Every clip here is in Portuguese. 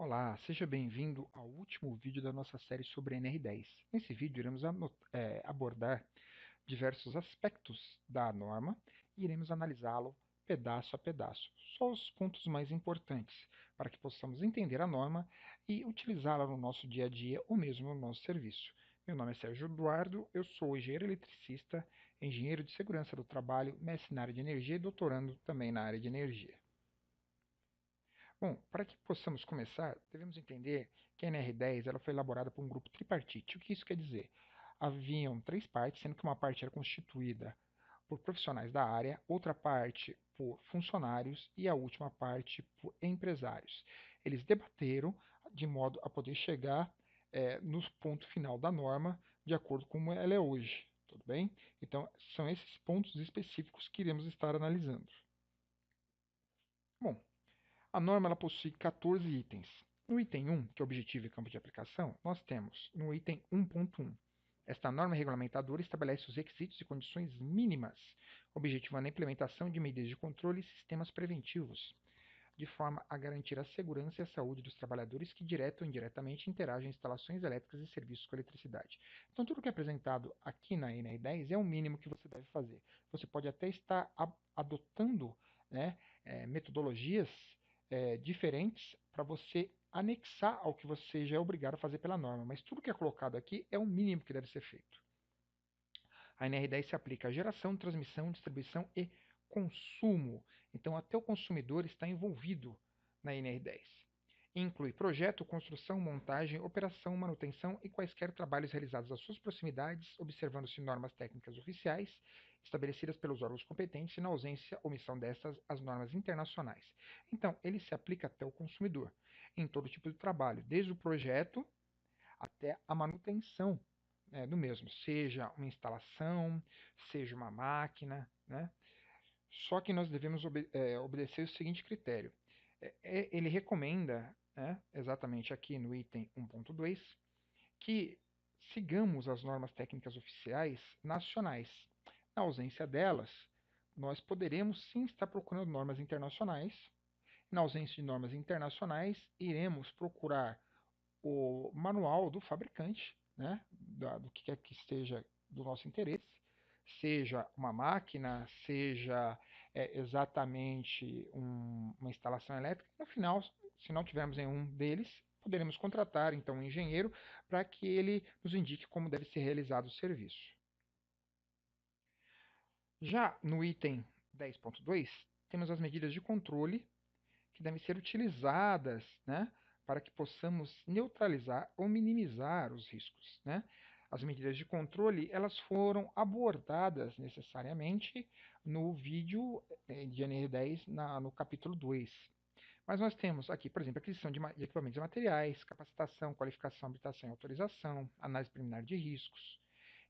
Olá, seja bem-vindo ao último vídeo da nossa série sobre NR10. Nesse vídeo, iremos abordar diversos aspectos da norma e iremos analisá-lo pedaço a pedaço, só os pontos mais importantes, para que possamos entender a norma e utilizá-la no nosso dia a dia ou mesmo no nosso serviço. Meu nome é Sérgio Eduardo, eu sou engenheiro eletricista, engenheiro de segurança do trabalho, mestre na área de energia e doutorando também na área de energia. Bom, para que possamos começar, devemos entender que a NR10 ela foi elaborada por um grupo tripartite. O que isso quer dizer? Haviam três partes, sendo que uma parte era constituída por profissionais da área, outra parte por funcionários e a última parte por empresários. Eles debateram de modo a poder chegar no ponto final da norma de acordo com como ela é hoje. Tudo bem? Então, são esses pontos específicos que iremos estar analisando. Bom, a norma ela possui 14 itens. No item 1, que é objetivo e campo de aplicação, nós temos no item 1.1. Esta norma regulamentadora estabelece os requisitos e condições mínimas, objetivando a implementação de medidas de controle e sistemas preventivos, de forma a garantir a segurança e a saúde dos trabalhadores que direta ou indiretamente interagem em instalações elétricas e serviços com eletricidade. Então, tudo que é apresentado aqui na NR10 é o mínimo que você deve fazer. Você pode até estar adotando, né, metodologias diferentes para você anexar ao que você já é obrigado a fazer pela norma, mas tudo que é colocado aqui é o mínimo que deve ser feito. A NR10 se aplica à geração, transmissão, distribuição e consumo. Então, até o consumidor está envolvido na NR10. Inclui projeto, construção, montagem, operação, manutenção e quaisquer trabalhos realizados às suas proximidades, observando-se normas técnicas oficiais estabelecidas pelos órgãos competentes e, na ausência ou omissão destas, as normas internacionais. Então, ele se aplica até o consumidor, em todo tipo de trabalho, desde o projeto até a manutenção do mesmo, seja uma instalação, seja uma máquina, né? Só que nós devemos obedecer o seguinte critério. Ele recomenda, né, exatamente aqui no item 1.2, que sigamos as normas técnicas oficiais nacionais. Na ausência delas, nós poderemos sim estar procurando normas internacionais. Na ausência de normas internacionais, iremos procurar o manual do fabricante, né, do que quer que esteja do nosso interesse, seja uma máquina, seja exatamente uma instalação elétrica. No final, se não tivermos nenhum deles, poderemos contratar então um engenheiro para que ele nos indique como deve ser realizado o serviço. Já no item 10.2, temos as medidas de controle que devem ser utilizadas, né, para que possamos neutralizar ou minimizar os riscos, né? As medidas de controle elas foram abordadas necessariamente no vídeo de NR10 no capítulo 2. Mas nós temos aqui, por exemplo, aquisição de equipamentos e materiais, capacitação, qualificação, habilitação e autorização, análise preliminar de riscos,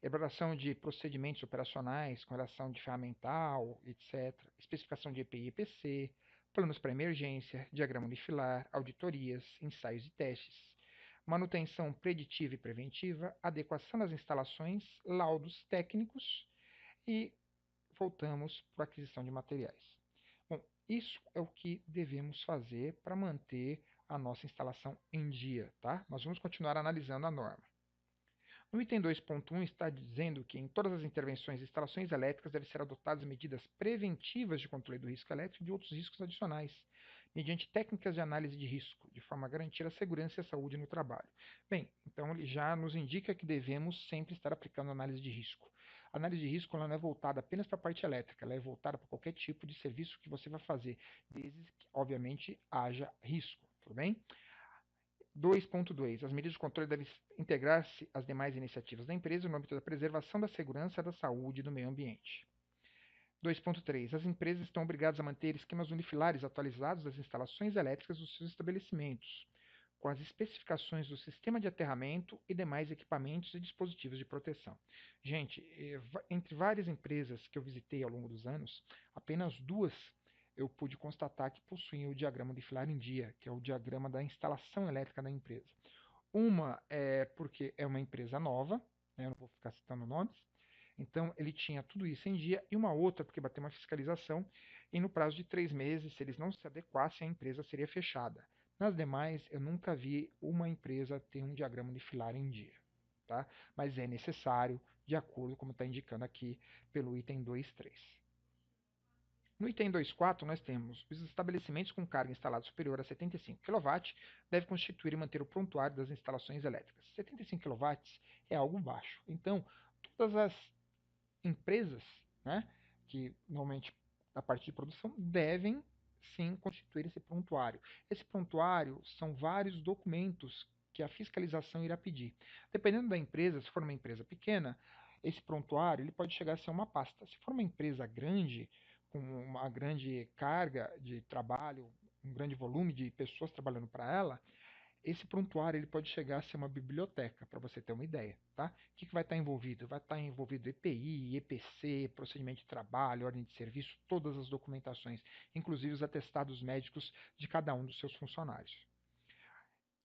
elaboração de procedimentos operacionais com relação de ferramental, etc., especificação de EPI e EPC, planos para emergência, diagrama unifilar, auditorias, ensaios e testes, manutenção preditiva e preventiva, adequação das instalações, laudos técnicos e voltamos para a aquisição de materiais. Bom, isso é o que devemos fazer para manter a nossa instalação em dia, tá? Nós vamos continuar analisando a norma. No item 2.1 está dizendo que em todas as intervenções e instalações elétricas devem ser adotadas medidas preventivas de controle do risco elétrico e de outros riscos adicionais, mediante técnicas de análise de risco, de forma a garantir a segurança e a saúde no trabalho. Bem, então ele já nos indica que devemos sempre estar aplicando análise de risco. A análise de risco ela não é voltada apenas para a parte elétrica, ela é voltada para qualquer tipo de serviço que você vai fazer, desde que, obviamente, haja risco, tudo bem? 2.2. As medidas de controle devem integrar-se às demais iniciativas da empresa no âmbito da preservação da segurança, da saúde e do meio ambiente. 2.3. As empresas estão obrigadas a manter esquemas unifilares atualizados das instalações elétricas dos seus estabelecimentos, com as especificações do sistema de aterramento e demais equipamentos e dispositivos de proteção. Gente, entre várias empresas que eu visitei ao longo dos anos, apenas duas eu pude constatar que possuem o diagrama unifilar em dia, que é o diagrama da instalação elétrica da empresa. Uma é porque é uma empresa nova, né, eu não vou ficar citando nomes, então ele tinha tudo isso em dia, e uma outra porque bateu uma fiscalização, e no prazo de 3 meses, se eles não se adequassem, a empresa seria fechada. Nas demais, eu nunca vi uma empresa ter um diagrama unifilar em dia, tá? Mas é necessário, de acordo como está indicando aqui pelo item 2.3. No item 2.4, nós temos os estabelecimentos com carga instalada superior a 75 kW devem constituir e manter o prontuário das instalações elétricas. 75 kW é algo baixo. Então, todas as empresas, né, que normalmente a parte de produção devem sim constituir esse prontuário. Esse prontuário são vários documentos que a fiscalização irá pedir. Dependendo da empresa, se for uma empresa pequena, esse prontuário ele pode chegar a ser uma pasta. Se for uma empresa grande, com uma grande carga de trabalho, um grande volume de pessoas trabalhando para ela, esse prontuário ele pode chegar a ser uma biblioteca, para você ter uma ideia. Tá? O que vai estar envolvido? Vai estar envolvido EPI, EPC, procedimento de trabalho, ordem de serviço, todas as documentações, inclusive os atestados médicos de cada um dos seus funcionários.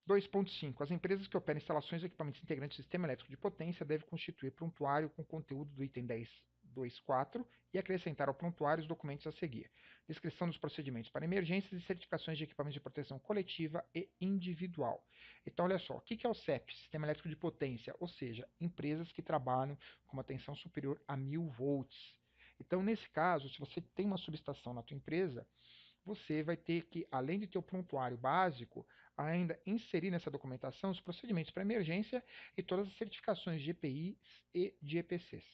2.5. As empresas que operam instalações e equipamentos integrantes do sistema elétrico de potência devem constituir prontuário com conteúdo do item 10.2.4 e acrescentar ao prontuário os documentos a seguir. Descrição dos procedimentos para emergências e certificações de equipamentos de proteção coletiva e individual. Então, olha só, o que é o CEP? Sistema Elétrico de Potência, ou seja, empresas que trabalham com uma tensão superior a 1.000 volts. Então, nesse caso, se você tem uma subestação na tua empresa, você vai ter que, além de ter o prontuário básico, ainda inserir nessa documentação os procedimentos para emergência e todas as certificações de EPIs e de EPCs.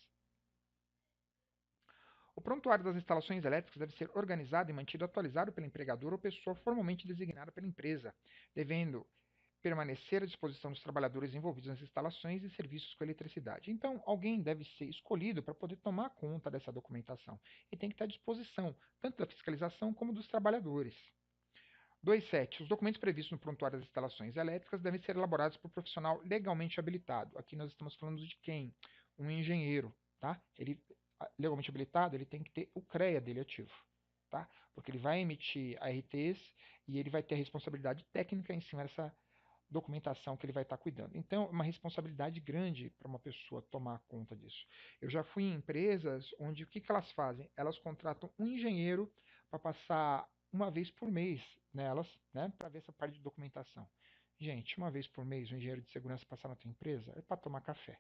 O prontuário das instalações elétricas deve ser organizado e mantido atualizado pelo empregador ou pessoa formalmente designada pela empresa, devendo permanecer à disposição dos trabalhadores envolvidos nas instalações e serviços com eletricidade. Então, alguém deve ser escolhido para poder tomar conta dessa documentação e tem que estar à disposição tanto da fiscalização como dos trabalhadores. 2.7. Os documentos previstos no prontuário das instalações elétricas devem ser elaborados por profissional legalmente habilitado. Aqui nós estamos falando de quem? Um engenheiro, tá? Ele legalmente habilitado, ele tem que ter o CREA dele ativo, tá? Porque ele vai emitir ARTs e ele vai ter a responsabilidade técnica em cima dessa documentação que ele vai estar cuidando. Então, é uma responsabilidade grande para uma pessoa tomar conta disso. Eu já fui em empresas onde o que elas fazem? Elas contratam um engenheiro para passar uma vez por mês nelas, né, para ver essa parte de documentação. Gente, uma vez por mês, um engenheiro de segurança passar na tua empresa é para tomar café.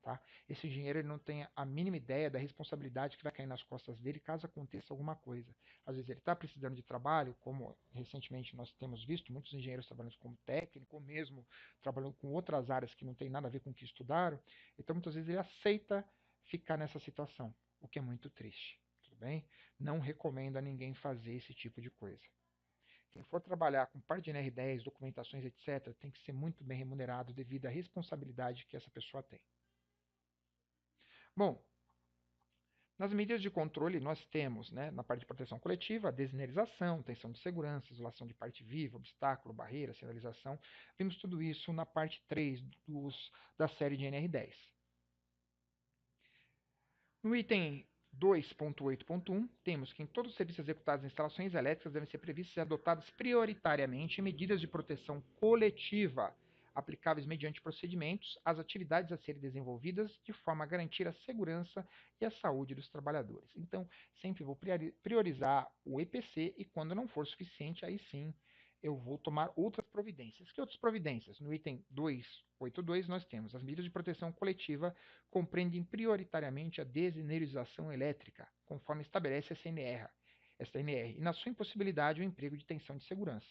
Tá? Esse engenheiro ele não tem a mínima ideia da responsabilidade que vai cair nas costas dele caso aconteça alguma coisa. Às vezes ele está precisando de trabalho, como recentemente nós temos visto, muitos engenheiros trabalhando como técnico, ou mesmo trabalhando com outras áreas que não tem nada a ver com o que estudaram. Então muitas vezes ele aceita ficar nessa situação, o que é muito triste. Tudo bem? Não recomendo a ninguém fazer esse tipo de coisa. Quem for trabalhar com parte de NR10, documentações, etc., tem que ser muito bem remunerado devido à responsabilidade que essa pessoa tem. Bom, nas medidas de controle, nós temos, né, na parte de proteção coletiva, a desinerização, tensão de segurança, isolação de parte viva, obstáculo, barreira, sinalização. Vimos tudo isso na parte 3 da série de NR10. No item 2.8.1, temos que em todos os serviços executados em instalações elétricas devem ser previstas e adotadas prioritariamente medidas de proteção coletiva, aplicáveis mediante procedimentos às atividades a serem desenvolvidas de forma a garantir a segurança e a saúde dos trabalhadores. Então, sempre vou priorizar o EPC e quando não for suficiente, aí sim eu vou tomar outras providências. Que outras providências? No item 2.8.2 nós temos as medidas de proteção coletiva compreendem prioritariamente a desenerização elétrica, conforme estabelece a SNR, e na sua impossibilidade o emprego de tensão de segurança.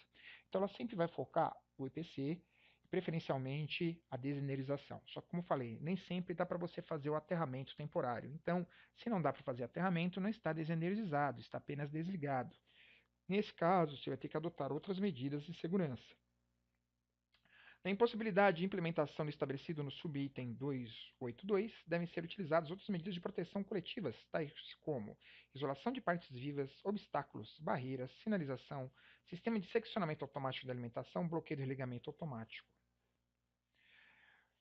Então ela sempre vai focar o EPC, preferencialmente a desenerização. Só que, como falei, nem sempre dá para você fazer o aterramento temporário. Então, se não dá para fazer aterramento, não está desenerizado, está apenas desligado. Nesse caso, você vai ter que adotar outras medidas de segurança. Na impossibilidade de implementação do estabelecido no subitem 2.8.2, devem ser utilizadas outras medidas de proteção coletivas, tais como isolação de partes vivas, obstáculos, barreiras, sinalização, sistema de seccionamento automático de alimentação, bloqueio de religamento automático.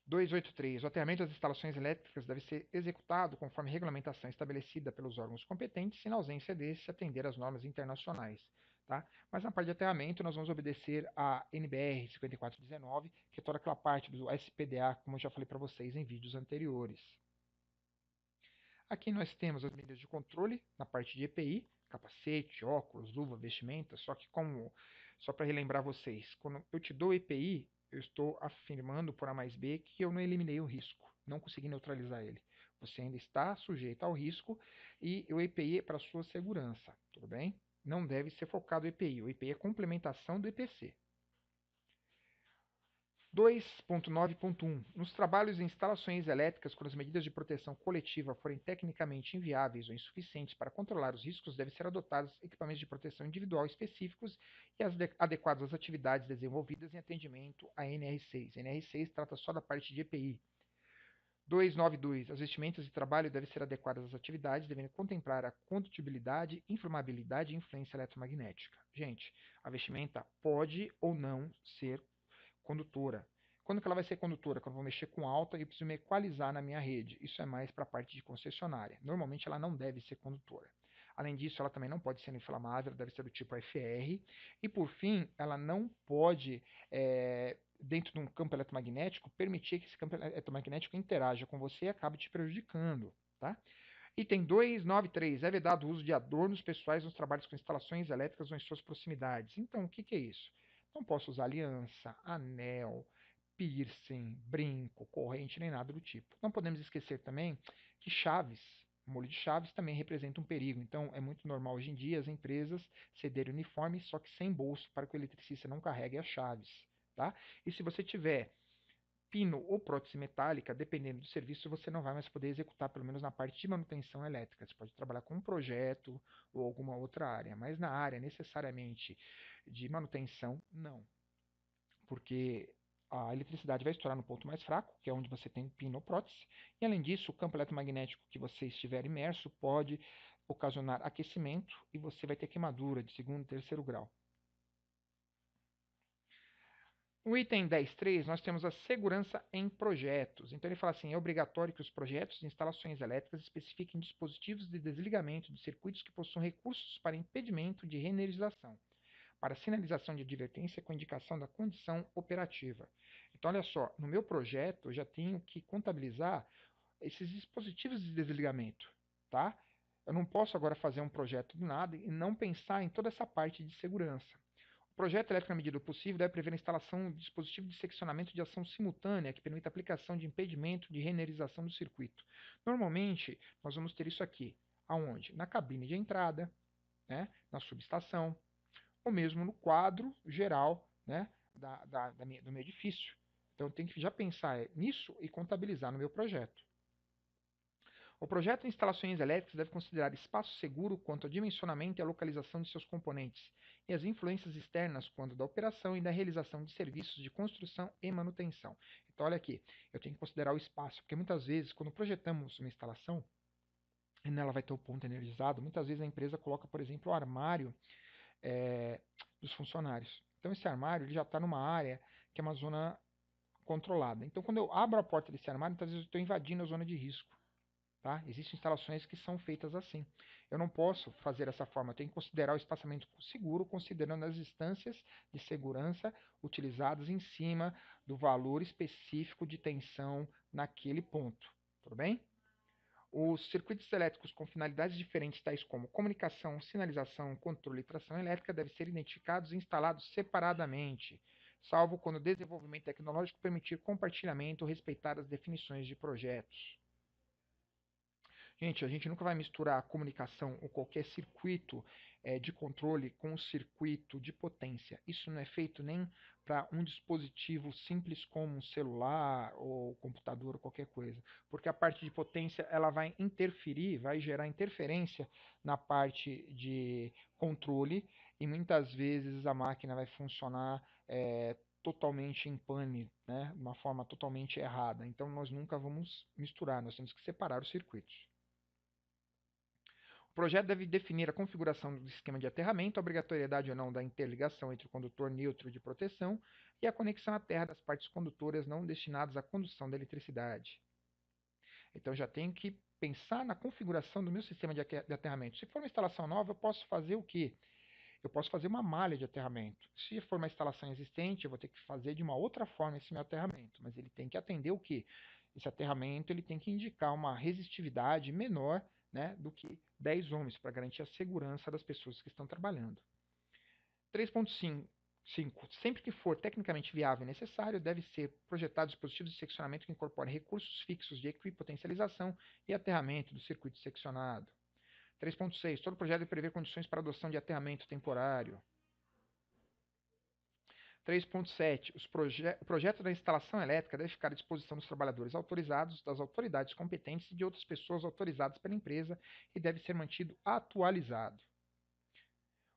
2.8.3. O aterramento das instalações elétricas deve ser executado conforme regulamentação estabelecida pelos órgãos competentes e, na ausência desse, atender às normas internacionais. Tá? Mas na parte de aterramento, nós vamos obedecer a NBR 5419, que é toda aquela parte do SPDA, como eu já falei para vocês em vídeos anteriores. Aqui nós temos as medidas de controle na parte de EPI, capacete, óculos, luva, vestimenta, só que como Só para relembrar vocês, quando eu te dou EPI, eu estou afirmando por A mais B que eu não eliminei o risco, não consegui neutralizar ele. Você ainda está sujeito ao risco e o EPI é para sua segurança, tudo bem? Não deve ser focado o EPI. O EPI é complementação do EPC. 2.9.1. Nos trabalhos e instalações elétricas, quando as medidas de proteção coletiva forem tecnicamente inviáveis ou insuficientes para controlar os riscos, devem ser adotados equipamentos de proteção individual específicos e adequados às atividades desenvolvidas em atendimento à NR6. A NR6 trata só da parte de EPI. 292. As vestimentas de trabalho devem ser adequadas às atividades, devendo contemplar a condutibilidade, inflamabilidade e influência eletromagnética. Gente, a vestimenta pode ou não ser condutora. Quando que ela vai ser condutora? Quando eu vou mexer com alta e preciso me equalizar na minha rede. Isso é mais para a parte de concessionária. Normalmente ela não deve ser condutora. Além disso, ela também não pode ser inflamável, deve ser do tipo FR. E por fim, ela não pode, dentro de um campo eletromagnético, permitir que esse campo eletromagnético interaja com você e acabe te prejudicando. Tá? Item 293. É vedado o uso de adornos pessoais nos trabalhos com instalações elétricas ou em suas proximidades. Então, o que é isso? Não posso usar aliança, anel, piercing, brinco, corrente, nem nada do tipo. Não podemos esquecer também que chaves, molho de chaves também representa um perigo. Então, é muito normal hoje em dia as empresas cederem uniforme, só que sem bolso, para que o eletricista não carregue as chaves. Tá? E se você tiver pino ou prótese metálica, dependendo do serviço, você não vai mais poder executar, pelo menos na parte de manutenção elétrica. Você pode trabalhar com um projeto ou alguma outra área, mas na área necessariamente de manutenção, não. Porque a eletricidade vai estourar no ponto mais fraco, que é onde você tem pino ou prótese, e além disso, o campo eletromagnético que você estiver imerso pode ocasionar aquecimento e você vai ter queimadura de segundo e terceiro grau. No item 10.3, nós temos a segurança em projetos. Então, ele fala assim, é obrigatório que os projetos de instalações elétricas especifiquem dispositivos de desligamento de circuitos que possuam recursos para impedimento de reenergização, para sinalização de advertência com indicação da condição operativa. Então, olha só, no meu projeto eu já tenho que contabilizar esses dispositivos de desligamento, tá? Eu não posso agora fazer um projeto do nada e não pensar em toda essa parte de segurança. O projeto elétrico, na medida do possível, deve prever a instalação de dispositivo de seccionamento de ação simultânea que permita a aplicação de impedimento de reenergização do circuito. Normalmente, nós vamos ter isso aqui. Aonde? Na cabine de entrada, né? Na subestação, ou mesmo no quadro geral, né? Do meu edifício. Então, eu tenho que já pensar nisso e contabilizar no meu projeto. O projeto de instalações elétricas deve considerar espaço seguro quanto ao dimensionamento e à localização de seus componentes, e as influências externas quanto da operação e da realização de serviços de construção e manutenção. Então, olha aqui, eu tenho que considerar o espaço, porque muitas vezes, quando projetamos uma instalação, e nela vai ter o ponto energizado, muitas vezes a empresa coloca, por exemplo, o armário dos funcionários. Então, esse armário ele já está numa área que é uma zona controlada. Então, quando eu abro a porta desse armário, muitas vezes eu estou invadindo a zona de risco. Tá? Existem instalações que são feitas assim. Eu não posso fazer dessa forma. Eu tenho que considerar o espaçamento seguro, considerando as distâncias de segurança utilizadas em cima do valor específico de tensão naquele ponto. Tudo bem? Os circuitos elétricos com finalidades diferentes, tais como comunicação, sinalização, controle e tração elétrica, devem ser identificados e instalados separadamente, salvo quando o desenvolvimento tecnológico permitir compartilhamento ou respeitar as definições de projetos. Gente, a gente nunca vai misturar a comunicação ou qualquer circuito de controle com um circuito de potência. Isso não é feito nem para um dispositivo simples como um celular ou computador ou qualquer coisa, porque a parte de potência ela vai interferir, vai gerar interferência na parte de controle e muitas vezes a máquina vai funcionar totalmente em pane, né? De uma forma totalmente errada. Então nós nunca vamos misturar, nós temos que separar os circuitos. O projeto deve definir a configuração do esquema de aterramento, a obrigatoriedade ou não da interligação entre o condutor neutro de proteção e a conexão à terra das partes condutoras não destinadas à condução da eletricidade. Então já tenho que pensar na configuração do meu sistema de aterramento. Se for uma instalação nova, eu posso fazer o quê? Eu posso fazer uma malha de aterramento. Se for uma instalação existente, eu vou ter que fazer de uma outra forma esse meu aterramento. Mas ele tem que atender o quê? Esse aterramento ele tem que indicar uma resistividade menor, né, do que 10 ohms, para garantir a segurança das pessoas que estão trabalhando. 3.5. 5. Sempre que for tecnicamente viável e necessário, deve ser projetado dispositivos de seccionamento que incorporem recursos fixos de equipotencialização e aterramento do circuito seccionado. 3.6. Todo projeto deve prever condições para adoção de aterramento temporário. 3.7. O projeto da instalação elétrica deve ficar à disposição dos trabalhadores autorizados, das autoridades competentes e de outras pessoas autorizadas pela empresa e deve ser mantido atualizado.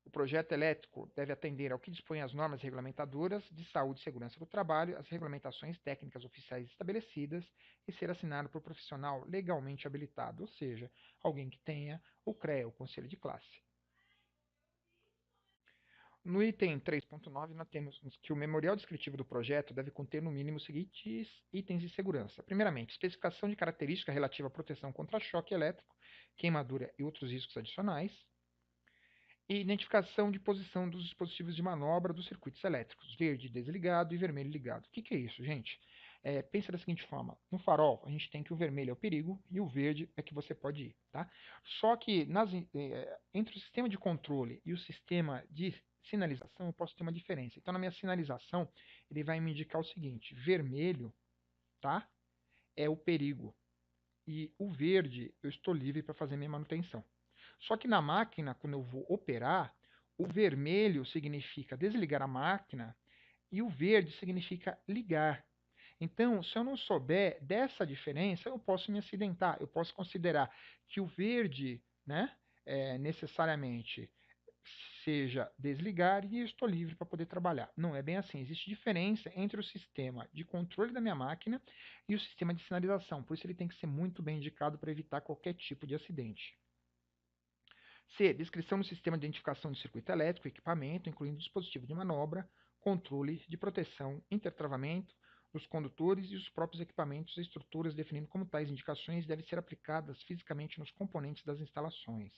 O projeto elétrico deve atender ao que dispõem as normas regulamentadoras de saúde e segurança do trabalho, as regulamentações técnicas oficiais estabelecidas e ser assinado por profissional legalmente habilitado, ou seja, alguém que tenha o CREA, o Conselho de Classe. No item 3.9, nós temos que o memorial descritivo do projeto deve conter no mínimo os seguintes itens de segurança. Primeiramente, especificação de característica relativa à proteção contra choque elétrico, queimadura e outros riscos adicionais. E identificação de posição dos dispositivos de manobra dos circuitos elétricos, verde desligado e vermelho ligado. O que é isso, gente? Pensa da seguinte forma: no farol, a gente tem que o vermelho é o perigo e o verde é que você pode ir. Tá? Só que entre o sistema de controle e o sistema de sinalização, eu posso ter uma diferença. Então, na minha sinalização, ele vai me indicar o seguinte: vermelho, tá? É o perigo. E o verde, eu estou livre para fazer minha manutenção. Só que na máquina, quando eu vou operar, o vermelho significa desligar a máquina e o verde significa ligar. Então, se eu não souber dessa diferença, eu posso me acidentar. Eu posso considerar que o verde, né, necessariamente seja desligar e eu estou livre para poder trabalhar. Não é bem assim. Existe diferença entre o sistema de controle da minha máquina e o sistema de sinalização. Por isso ele tem que ser muito bem indicado para evitar qualquer tipo de acidente. C. Descrição do sistema de identificação de circuito elétrico e equipamento, incluindo dispositivo de manobra, controle de proteção, intertravamento dos condutores e os próprios equipamentos e estruturas, definindo como tais indicações devem ser aplicadas fisicamente nos componentes das instalações.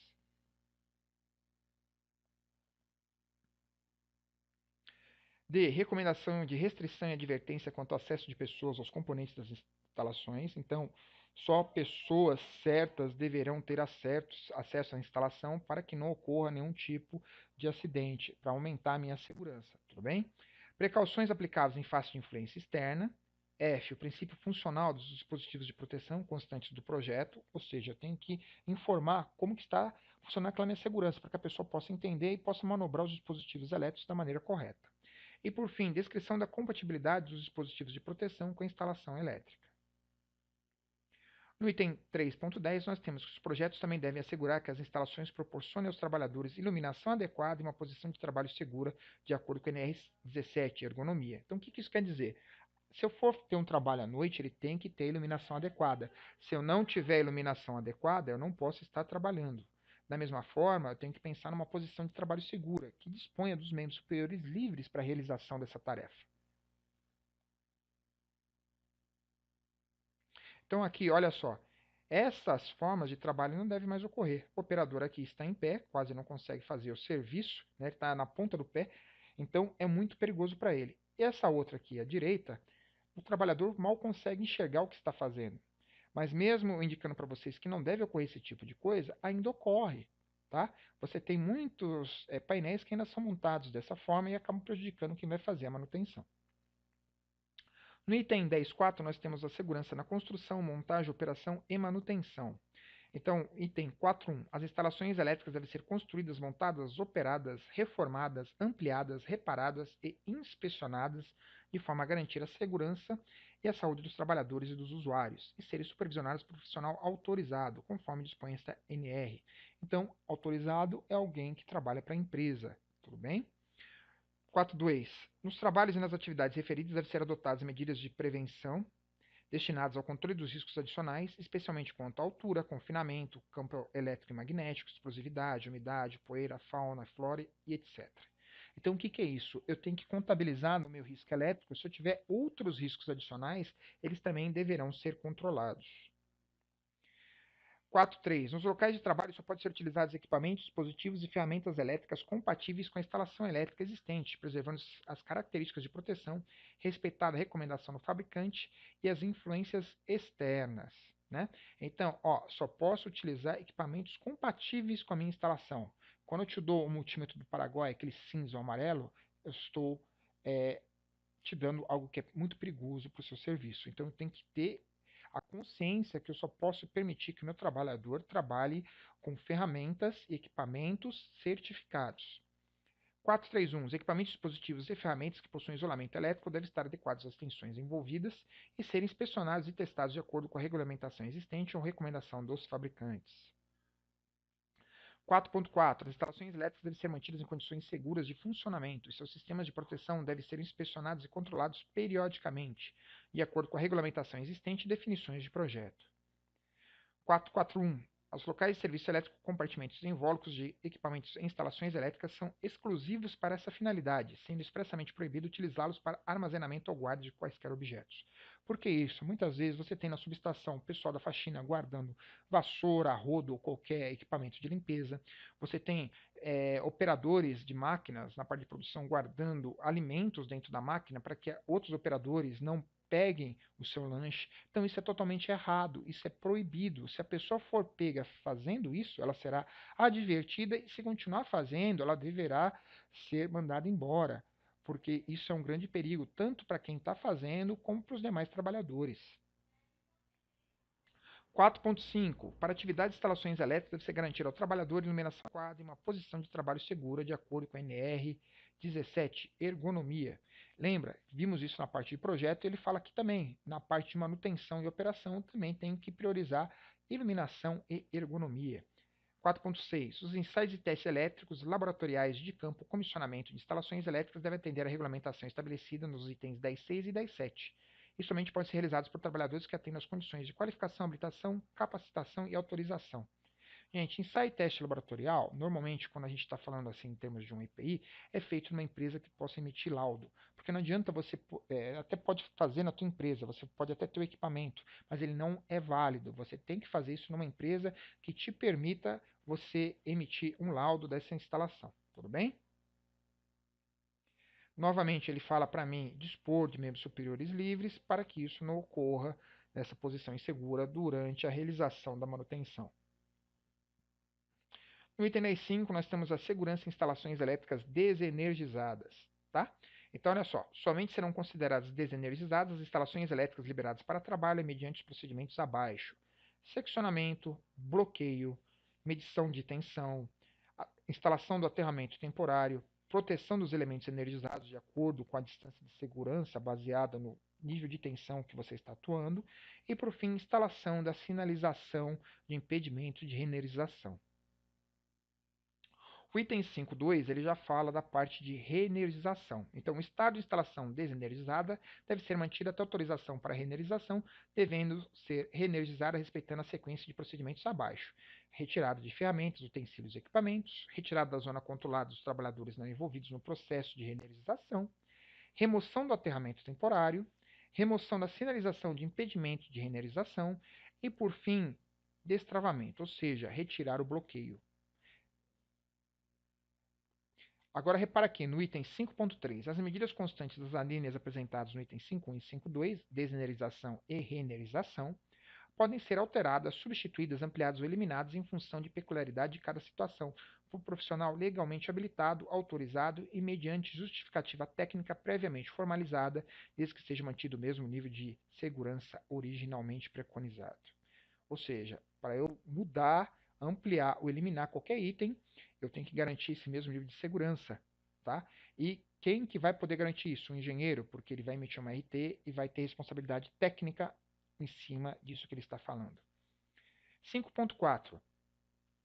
D. Recomendação de restrição e advertência quanto ao acesso de pessoas aos componentes das instalações. Então, só pessoas certas deverão ter acesso à instalação para que não ocorra nenhum tipo de acidente, para aumentar a minha segurança. Tudo bem? Precauções aplicáveis em face de influência externa. F. O princípio funcional dos dispositivos de proteção constantes do projeto, ou seja, eu tenho que informar como que está funcionando aquela minha segurança, para que a pessoa possa entender e possa manobrar os dispositivos elétricos da maneira correta. E, por fim, descrição da compatibilidade dos dispositivos de proteção com a instalação elétrica. No item 3.10, nós temos que os projetos também devem assegurar que as instalações proporcionem aos trabalhadores iluminação adequada e uma posição de trabalho segura, de acordo com a NR17, ergonomia. Então, o que isso quer dizer? Se eu for ter um trabalho à noite, ele tem que ter iluminação adequada. Se eu não tiver iluminação adequada, eu não posso estar trabalhando. Da mesma forma, eu tenho que pensar numa posição de trabalho segura, que disponha dos membros superiores livres para a realização dessa tarefa. Então, aqui, olha só. Essas formas de trabalho não devem mais ocorrer. O operador aqui está em pé, quase não consegue fazer o serviço, né? Ele está na ponta do pé, então é muito perigoso para ele. E essa outra aqui, à direita, o trabalhador mal consegue enxergar o que está fazendo. Mas mesmo indicando para vocês que não deve ocorrer esse tipo de coisa, ainda ocorre. Tá? Você tem muitos painéis que ainda são montados dessa forma e acabam prejudicando quem vai fazer a manutenção. No item 10.4, nós temos a segurança na construção, montagem, operação e manutenção. Então, item 4.1. As instalações elétricas devem ser construídas, montadas, operadas, reformadas, ampliadas, reparadas e inspecionadas de forma a garantir a segurança e a saúde dos trabalhadores e dos usuários, e serem supervisionadas por profissional autorizado, conforme dispõe esta NR. Então, autorizado é alguém que trabalha para a empresa, tudo bem? 4.2. Nos trabalhos e nas atividades referidas devem ser adotadas medidas de prevenção destinadas ao controle dos riscos adicionais, especialmente quanto à altura, confinamento, campo elétrico e magnético, explosividade, umidade, poeira, fauna, flora e etc. Então, o que é isso? Eu tenho que contabilizar no meu risco elétrico. Se eu tiver outros riscos adicionais, eles também deverão ser controlados. 4.3. Nos locais de trabalho só podem ser utilizados equipamentos, dispositivos e ferramentas elétricas compatíveis com a instalação elétrica existente, preservando as características de proteção, respeitada a recomendação do fabricante e as influências externas. Né? Então, só posso utilizar equipamentos compatíveis com a minha instalação. Quando eu te dou o multímetro do Paraguai, aquele cinza ou amarelo, eu estou te dando algo que é muito perigoso para o seu serviço. Então, eu tenho que ter a consciência que eu só posso permitir que o meu trabalhador trabalhe com ferramentas e equipamentos certificados. 431. Os equipamentos, dispositivos e ferramentas que possuem isolamento elétrico devem estar adequados às tensões envolvidas e serem inspecionados e testados de acordo com a regulamentação existente ou recomendação dos fabricantes. 4.4. As instalações elétricas devem ser mantidas em condições seguras de funcionamento e seus sistemas de proteção devem ser inspecionados e controlados periodicamente, de acordo com a regulamentação existente e definições de projeto. 441. Os locais de serviço elétrico, compartimentos e invólucros de equipamentos e instalações elétricas são exclusivos para essa finalidade, sendo expressamente proibido utilizá-los para armazenamento ou guarda de quaisquer objetos. Por que isso? Muitas vezes você tem na subestação o pessoal da faxina guardando vassoura, rodo ou qualquer equipamento de limpeza. Você tem operadores de máquinas na parte de produção guardando alimentos dentro da máquina para que outros operadores não peguem o seu lanche. Então isso é totalmente errado, isso é proibido. Se a pessoa for pega fazendo isso, ela será advertida e se continuar fazendo, ela deverá ser mandada embora, porque isso é um grande perigo, tanto para quem está fazendo como para os demais trabalhadores. 4.5. Para atividades de instalações elétricas, deve ser garantir ao trabalhador iluminação adequada e uma posição de trabalho segura, de acordo com a NR 17, ergonomia. Lembra, vimos isso na parte de projeto, e ele fala aqui também, na parte de manutenção e operação, também tem que priorizar iluminação e ergonomia. 4.6. Os ensaios e testes elétricos laboratoriais de campo, comissionamento de instalações elétricas devem atender à regulamentação estabelecida nos itens 10.6 e 10.7. E somente podem ser realizados por trabalhadores que atendam às condições de qualificação, habilitação, capacitação e autorização. Gente, ensaio e teste laboratorial, normalmente, quando a gente está falando assim em termos de um EPI, é feito numa empresa que possa emitir laudo. Porque não adianta você, até pode fazer na tua empresa, você pode até ter o equipamento, mas ele não é válido. Você tem que fazer isso numa empresa que te permita você emitir um laudo dessa instalação. Tudo bem? Novamente, ele fala para mim dispor de membros superiores livres para que isso não ocorra nessa posição insegura durante a realização da manutenção. No item 10.5, nós temos a segurança em instalações elétricas desenergizadas. Tá? Então, olha só, somente serão consideradas desenergizadas as instalações elétricas liberadas para trabalho mediante os procedimentos abaixo: seccionamento, bloqueio, medição de tensão, instalação do aterramento temporário, proteção dos elementos energizados de acordo com a distância de segurança baseada no nível de tensão que você está atuando, e, por fim, instalação da sinalização de impedimento de reenergização. O item 5.2 ele já fala da parte de reenergização. Então, o estado de instalação desenergizada deve ser mantido até autorização para reenergização, devendo ser reenergizada respeitando a sequência de procedimentos abaixo: retirada de ferramentas, utensílios e equipamentos, retirada da zona controlada dos trabalhadores não envolvidos no processo de reenergização, remoção do aterramento temporário, remoção da sinalização de impedimento de reenergização e, por fim, destravamento, ou seja, retirar o bloqueio. Agora, repara aqui no item 5.3. As medidas constantes das alíneas apresentadas no item 5.1 e 5.2, desenergização e reenergização, podem ser alteradas, substituídas, ampliadas ou eliminadas em função de peculiaridade de cada situação, por profissional legalmente habilitado, autorizado e mediante justificativa técnica previamente formalizada, desde que seja mantido o mesmo nível de segurança originalmente preconizado. Ou seja, para eu mudar, ampliar ou eliminar qualquer item, eu tenho que garantir esse mesmo nível de segurança, tá? E quem que vai poder garantir isso? O engenheiro, porque ele vai emitir uma RT e vai ter responsabilidade técnica em cima disso que ele está falando. 5.4.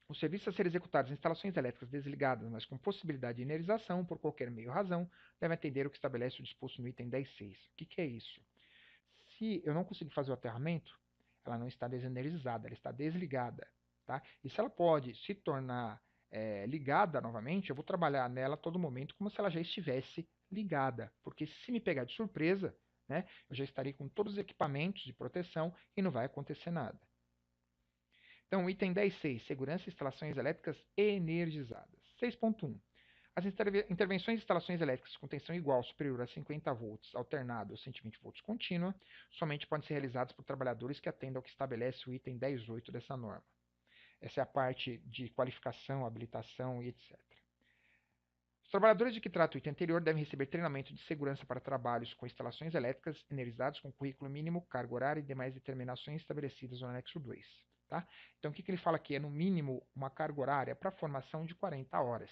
Os serviços a serem executados em instalações elétricas desligadas, mas com possibilidade de energização por qualquer meio ou razão, devem atender o que estabelece o disposto no item 10.6. O que é isso? Se eu não conseguir fazer o aterramento, ela não está desenergizada, ela está desligada. Tá? E se ela pode se tornar ligada novamente, eu vou trabalhar nela a todo momento como se ela já estivesse ligada. Porque se me pegar de surpresa, né, eu já estarei com todos os equipamentos de proteção e não vai acontecer nada. Então, item 10.6, segurança e instalações elétricas energizadas. 6.1. As intervenções de instalações elétricas com tensão igual ou superior a 50 volts alternado ou 120 volts contínua somente podem ser realizadas por trabalhadores que atendam ao que estabelece o item 10.8 dessa norma. Essa é a parte de qualificação, habilitação e etc. Os trabalhadores de que trata o item anterior devem receber treinamento de segurança para trabalhos com instalações elétricas energizadas com currículo mínimo, carga horária e demais determinações estabelecidas no anexo 2. Tá? Então, o que ele fala aqui é, no mínimo, uma carga horária para formação de 40 horas.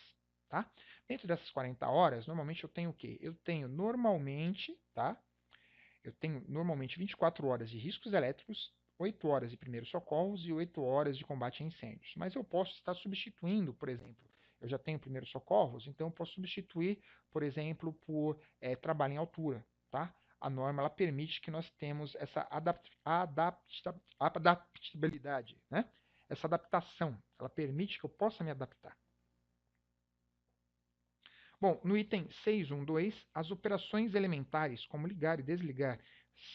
Tá? Dentro dessas 40 horas, normalmente eu tenho o quê? Eu tenho normalmente, tá? Eu tenho normalmente 24 horas de riscos elétricos, 8 horas de primeiros socorros e 8 horas de combate a incêndios. Mas eu posso estar substituindo, por exemplo, eu já tenho primeiros socorros, então eu posso substituir, por exemplo, por trabalho em altura, tá? A norma ela permite que nós temos essa adaptabilidade, né? Essa adaptação, ela permite que eu possa me adaptar. Bom, no item 6.1.2, as operações elementares, como ligar e desligar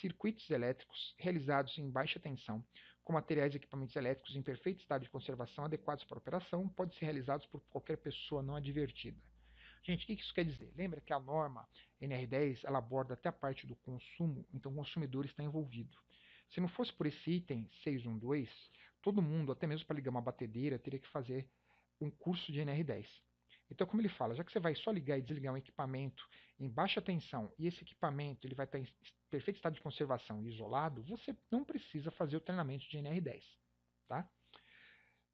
circuitos elétricos realizados em baixa tensão, com materiais e equipamentos elétricos em perfeito estado de conservação adequados para operação, podem ser realizados por qualquer pessoa não advertida. Gente, o que isso quer dizer? Lembra que a norma NR10 ela aborda até a parte do consumo, então o consumidor está envolvido. Se não fosse por esse item 6.1.2, todo mundo, até mesmo para ligar uma batedeira, teria que fazer um curso de NR10. Então, como ele fala, já que você vai só ligar e desligar um equipamento em baixa tensão e esse equipamento ele vai estar em perfeito estado de conservação e isolado, você não precisa fazer o treinamento de NR10. Tá?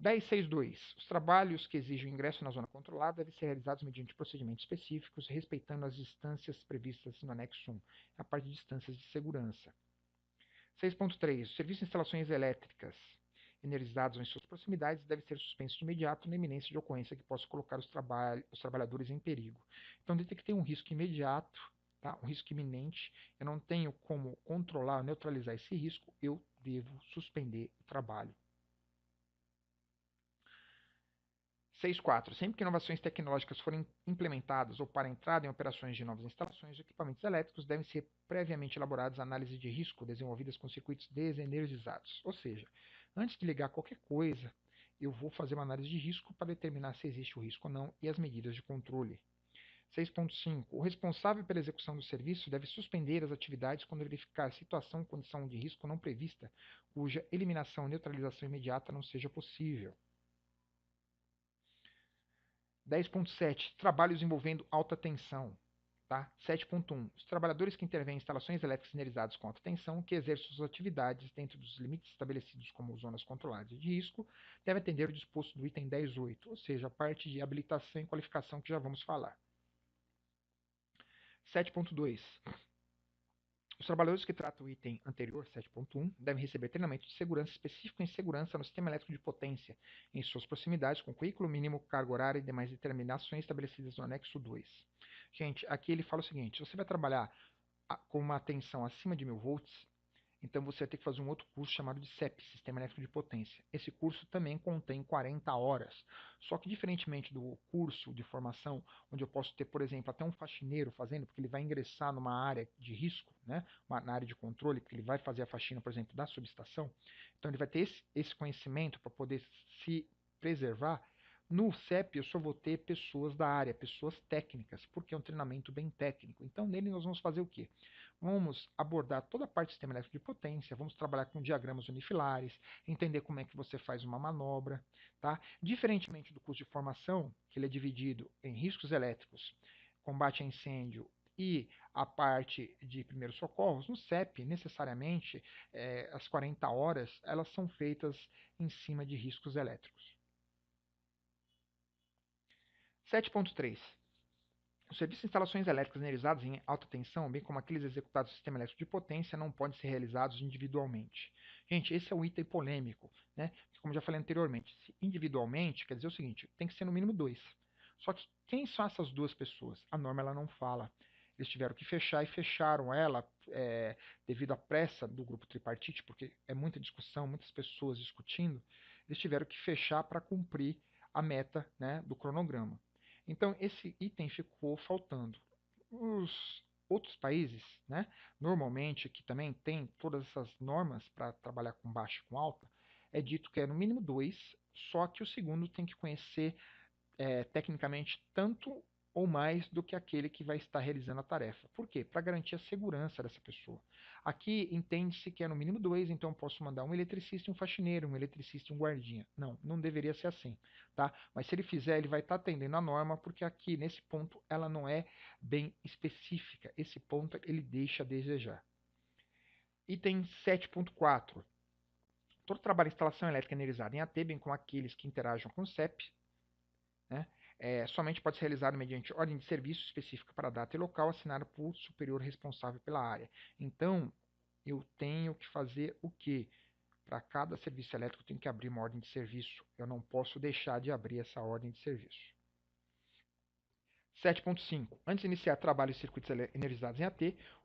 10.6.2. Os trabalhos que exigem o ingresso na zona controlada devem ser realizados mediante procedimentos específicos, respeitando as distâncias previstas no anexo 1, a parte de distâncias de segurança. 6.3. O serviço de instalações elétricas energizados ou em suas proximidades deve ser suspenso de imediato na iminência de ocorrência que possa colocar os trabalhadores em perigo. Então, detectei um risco imediato, tá? Um risco iminente, eu não tenho como controlar, neutralizar esse risco, eu devo suspender o trabalho. 6.4. Sempre que inovações tecnológicas forem implementadas ou para a entrada em operações de novas instalações, os equipamentos elétricos devem ser previamente elaborados análises de risco desenvolvidas com circuitos desenergizados. Ou seja, antes de ligar qualquer coisa, eu vou fazer uma análise de risco para determinar se existe o risco ou não e as medidas de controle. 6.5. O responsável pela execução do serviço deve suspender as atividades quando verificar situação ou condição de risco não prevista, cuja eliminação ou neutralização imediata não seja possível. 10.7. Trabalhos envolvendo alta tensão. Tá? 7.1. Os trabalhadores que intervêm em instalações elétricas energizadas com alta tensão, que exercem suas atividades dentro dos limites estabelecidos como zonas controladas de risco, devem atender o disposto do item 10.8, ou seja, a parte de habilitação e qualificação que já vamos falar. 7.2. Os trabalhadores que tratam o item anterior, 7.1, devem receber treinamento de segurança específico em segurança no sistema elétrico de potência, em suas proximidades, com currículo mínimo, carga horária e demais determinações estabelecidas no anexo 2. Gente, aqui ele fala o seguinte: se você vai trabalhar com uma tensão acima de 1000 volts, então você vai ter que fazer um outro curso chamado de CEP, Sistema Elétrico de Potência. Esse curso também contém 40 horas. Só que diferentemente do curso de formação, onde eu posso ter, por exemplo, até um faxineiro fazendo, porque ele vai ingressar numa área de risco, né? Na área de controle, porque ele vai fazer a faxina, por exemplo, da subestação. Então ele vai ter esse conhecimento para poder se preservar. No CEP eu só vou ter pessoas da área, pessoas técnicas, porque é um treinamento bem técnico. Então nele nós vamos fazer o quê? Vamos abordar toda a parte do sistema elétrico de potência, vamos trabalhar com diagramas unifilares, entender como é que você faz uma manobra. Tá? Diferentemente do curso de formação, que ele é dividido em riscos elétricos, combate a incêndio e a parte de primeiros socorros, no CEP, necessariamente, as 40 horas elas são feitas em cima de riscos elétricos. 7.3. Os serviços de instalações elétricas energizadas em alta tensão, bem como aqueles executados no sistema elétrico de potência, não podem ser realizados individualmente. Gente, esse é um item polêmico, né? Como já falei anteriormente, individualmente quer dizer o seguinte, tem que ser no mínimo 2. Só que quem são essas duas pessoas? A norma ela não fala. Eles tiveram que fechar e fecharam ela devido à pressa do grupo tripartite, porque é muita discussão, muitas pessoas discutindo. Eles tiveram que fechar para cumprir a meta, né, do cronograma. Então, esse item ficou faltando. Os outros países, né, normalmente, que também tem todas essas normas para trabalhar com baixa e com alta, é dito que é no mínimo 2, só que o segundo tem que conhecer tecnicamente tanto ou mais do que aquele que vai estar realizando a tarefa. Por quê? Para garantir a segurança dessa pessoa. Aqui entende-se que é no mínimo dois, então eu posso mandar um eletricista e um faxineiro, um eletricista e um guardinha. Não, não deveria ser assim, tá? Mas se ele fizer, ele vai estar atendendo a norma, porque aqui nesse ponto ela não é bem específica. Esse ponto ele deixa a desejar. Item 7.4. Todo trabalho de instalação elétrica energizada em AT, bem como aqueles que interajam com o CEP, né, somente pode ser realizado mediante ordem de serviço específica para a data e local assinada por superior responsável pela área. Então, eu tenho que fazer o quê? Para cada serviço elétrico, eu tenho que abrir uma ordem de serviço. Eu não posso deixar de abrir essa ordem de serviço. 7.5. Antes de iniciar trabalho em circuitos energizados em AT,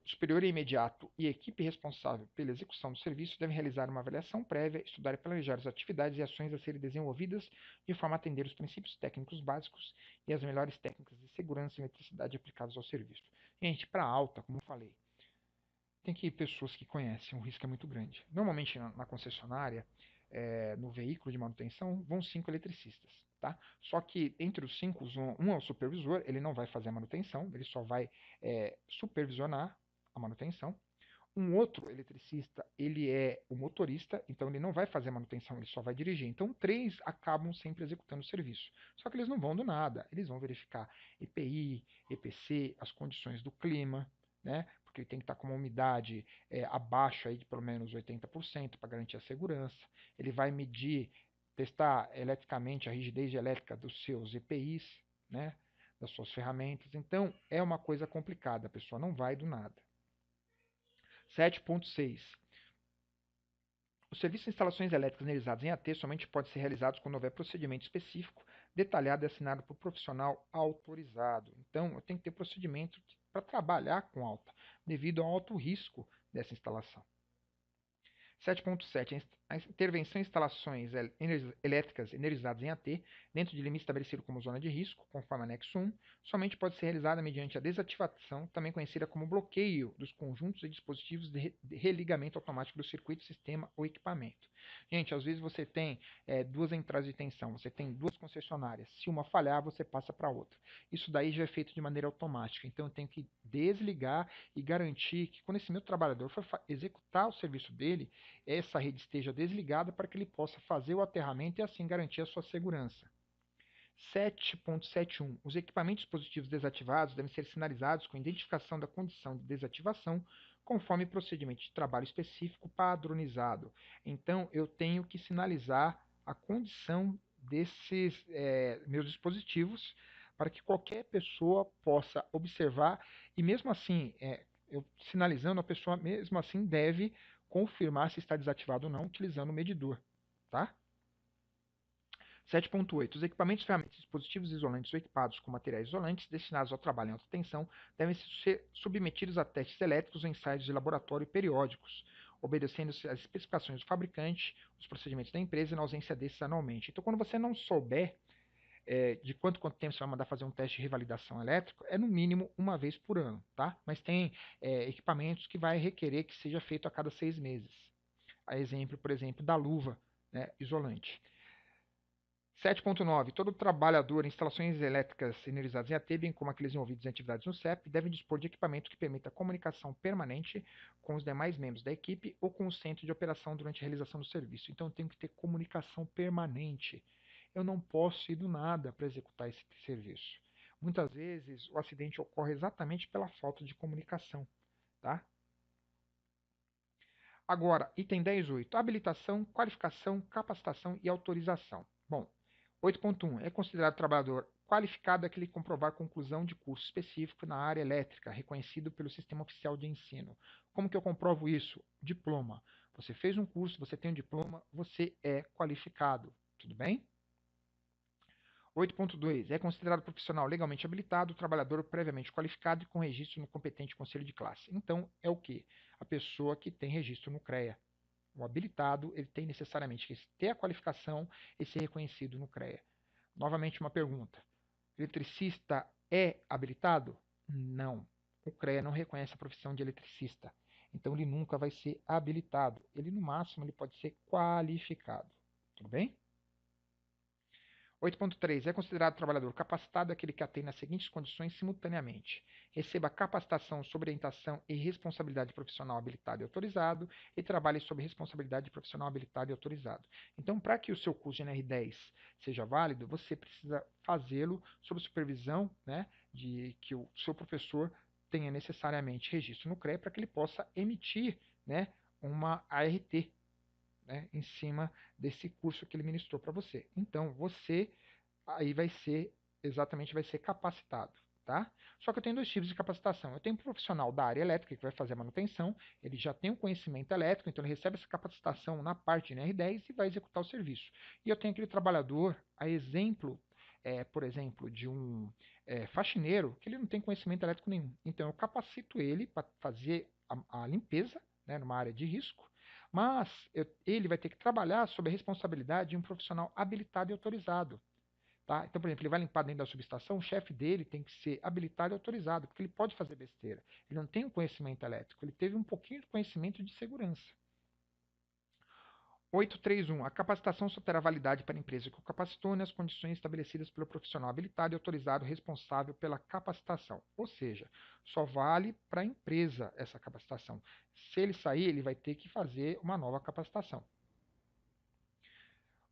o superior imediato e a equipe responsável pela execução do serviço devem realizar uma avaliação prévia, estudar e planejar as atividades e ações a serem desenvolvidas de forma a atender os princípios técnicos básicos e as melhores técnicas de segurança e eletricidade aplicadas ao serviço. Gente, para alta, como eu falei, tem que ir pessoas que conhecem, o risco é muito grande. Normalmente na concessionária, no veículo de manutenção, vão 5 eletricistas. Tá? Só que entre os 5, um é o supervisor, ele não vai fazer a manutenção, ele só vai supervisionar a manutenção. Um outro eletricista, ele é o motorista, então ele não vai fazer a manutenção, ele só vai dirigir. Então, 3 acabam sempre executando o serviço. Só que eles não vão do nada, eles vão verificar EPI, EPC, as condições do clima, né? Porque ele tem que estar com uma umidade abaixo aí de pelo menos 80% para garantir a segurança. Ele vai medir, testar eletricamente a rigidez elétrica dos seus EPIs, né? Das suas ferramentas. Então, é uma coisa complicada, a pessoa não vai do nada. 7.6. O serviço de instalações elétricas energizadas em AT somente pode ser realizado quando houver procedimento específico, detalhado e assinado por profissional autorizado. Então, eu tenho que ter procedimento para trabalhar com alta, devido ao alto risco dessa instalação. 7.7. A intervenção em instalações elétricas energizadas em AT, dentro de limite estabelecido como zona de risco, conforme anexo 1, somente pode ser realizada mediante a desativação, também conhecida como bloqueio dos conjuntos e dispositivos de religamento automático do circuito, sistema ou equipamento. Gente, às vezes você tem duas entradas de tensão, você tem duas concessionárias. Se uma falhar, você passa para outra. Isso daí já é feito de maneira automática. Então, eu tenho que desligar e garantir que quando esse meu trabalhador for executar o serviço dele, essa rede esteja desligada para que ele possa fazer o aterramento e assim garantir a sua segurança. 7.71. Os equipamentos dispositivos desativados devem ser sinalizados com identificação da condição de desativação conforme procedimento de trabalho específico padronizado. Então, eu tenho que sinalizar a condição desses meus dispositivos para que qualquer pessoa possa observar e mesmo assim, eu sinalizando, a pessoa mesmo assim deve confirmar se está desativado ou não utilizando o medidor, tá? 7.8. Os equipamentos, ferramentas, dispositivos isolantes ou equipados com materiais isolantes destinados ao trabalho em alta tensão devem ser submetidos a testes elétricos ou ensaios de laboratório periódicos, obedecendo às especificações do fabricante, os procedimentos da empresa e na ausência desses anualmente. Então, quando você não souber de quanto tempo você vai mandar fazer um teste de revalidação elétrico, é no mínimo uma vez por ano, tá? Mas tem equipamentos que vai requerer que seja feito a cada 6 meses. A exemplo, por exemplo, da luva, né, isolante. 7.9. Todo trabalhador em instalações elétricas energizadas em AT, bem como aqueles envolvidos em atividades no CEP, devem dispor de equipamento que permita comunicação permanente com os demais membros da equipe ou com o centro de operação durante a realização do serviço. Então, eu tenho que ter comunicação permanente. Eu não posso ir do nada para executar esse serviço. Muitas vezes, o acidente ocorre exatamente pela falta de comunicação, tá? Agora, item 10.8. Habilitação, qualificação, capacitação e autorização. Bom, 8.1. É considerado trabalhador qualificado aquele que comprovar conclusão de curso específico na área elétrica, reconhecido pelo Sistema Oficial de Ensino. Como que eu comprovo isso? Diploma. Você fez um curso, você tem um diploma, você é qualificado. Tudo bem? 8.2. É considerado profissional legalmente habilitado, trabalhador previamente qualificado e com registro no competente conselho de classe. Então, é o quê? A pessoa que tem registro no CREA. O habilitado, ele tem necessariamente que ter a qualificação e ser reconhecido no CREA. Novamente uma pergunta. O eletricista é habilitado? Não. O CREA não reconhece a profissão de eletricista. Então, ele nunca vai ser habilitado. Ele, no máximo, ele pode ser qualificado. Tudo bem? 8.3. É considerado trabalhador capacitado aquele que atende às seguintes condições simultaneamente: receba capacitação sob orientação e responsabilidade profissional habilitado e autorizado e trabalhe sob responsabilidade profissional habilitado e autorizado. Então, para que o seu curso de NR10 seja válido, você precisa fazê-lo sob supervisão, né, de que o seu professor tenha necessariamente registro no CREA para que ele possa emitir, né, uma ART, né, em cima desse curso que ele ministrou para você. Então, você aí vai ser capacitado, tá? Só que eu tenho dois tipos de capacitação. Eu tenho um profissional da área elétrica que vai fazer a manutenção, ele já tem um conhecimento elétrico, então ele recebe essa capacitação na parte de NR10 e vai executar o serviço. E eu tenho aquele trabalhador, a exemplo, por exemplo, de um faxineiro, que ele não tem conhecimento elétrico nenhum. Então eu capacito ele para fazer a limpeza, né, numa área de risco, mas ele vai ter que trabalhar sob a responsabilidade de um profissional habilitado e autorizado. Tá? Então, por exemplo, ele vai limpar dentro da subestação, o chefe dele tem que ser habilitado e autorizado, porque ele pode fazer besteira. Ele não tem um conhecimento elétrico, ele teve um pouquinho de conhecimento de segurança. 831. A capacitação só terá validade para a empresa que o capacitou nas condições estabelecidas pelo profissional habilitado e autorizado responsável pela capacitação. Ou seja, só vale para a empresa essa capacitação. Se ele sair, ele vai ter que fazer uma nova capacitação.